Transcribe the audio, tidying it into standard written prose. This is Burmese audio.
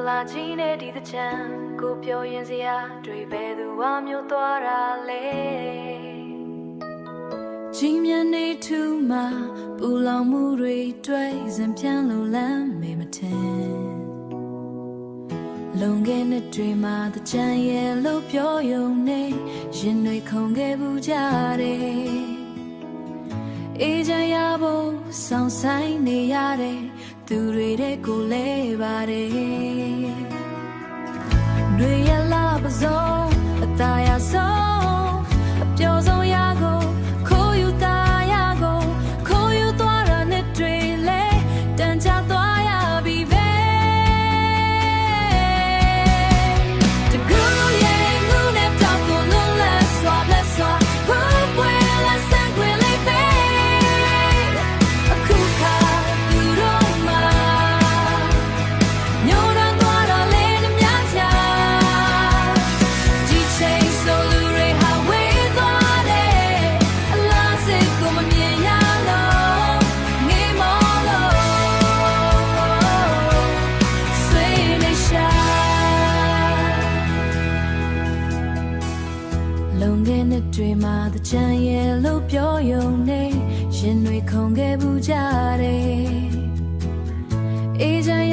လာကြီးနဲ့ဒီတချမ်းကိုပြောရင်စရာတွေ့ပဲသူဝါမျိုးသွားတာလေကြီးမြတ်နေထူမှာပူလောင်မှုတွေတွေ့စံပြန်လို့လမ်းမေမထင်လုံခဲ့တဲ့တွေမှာတချမ်းရဲ့လို့ပြောရုံနဲ့ရင်တွေခုန်ခဲ့ဘူးကြတယ်အေးချမ်းရဖို့ဆောင်ဆိုင်နေရတဲ့သူတွေတဲ့ကိုလဲပါတယ်တွေရလာပစုံအသာရဆုံးအပျော်ဆုံးရကိုခိုးယူသားရကိုခိုးယူသွားတာနဲ့တွေလဲတန်ချသွားရပြီပဲတကူရဲ့ငုံနဲ့တောက်ကိုလုံးလဲစွာလက်စွာဘွယ်ဘွယ်လာစံခွေလေးပဲအခုခါသူတို့မှာညို့တော့သွားတာလေနှမြချာဒီချိန်ဆိုလူတွေဟာဝေးသွားတယ်အလားစိတ်ကိုမမြင်ရလို့ငေးမောလို့ဆွေးနေရှာလုံခဲ့တဲ့တွေမှာတချမ်းရဲ့လို့ပြောရုံနဲ့ရင်တွေခုန်ခဲ့ဘူးကြတယ်အေးချမ်း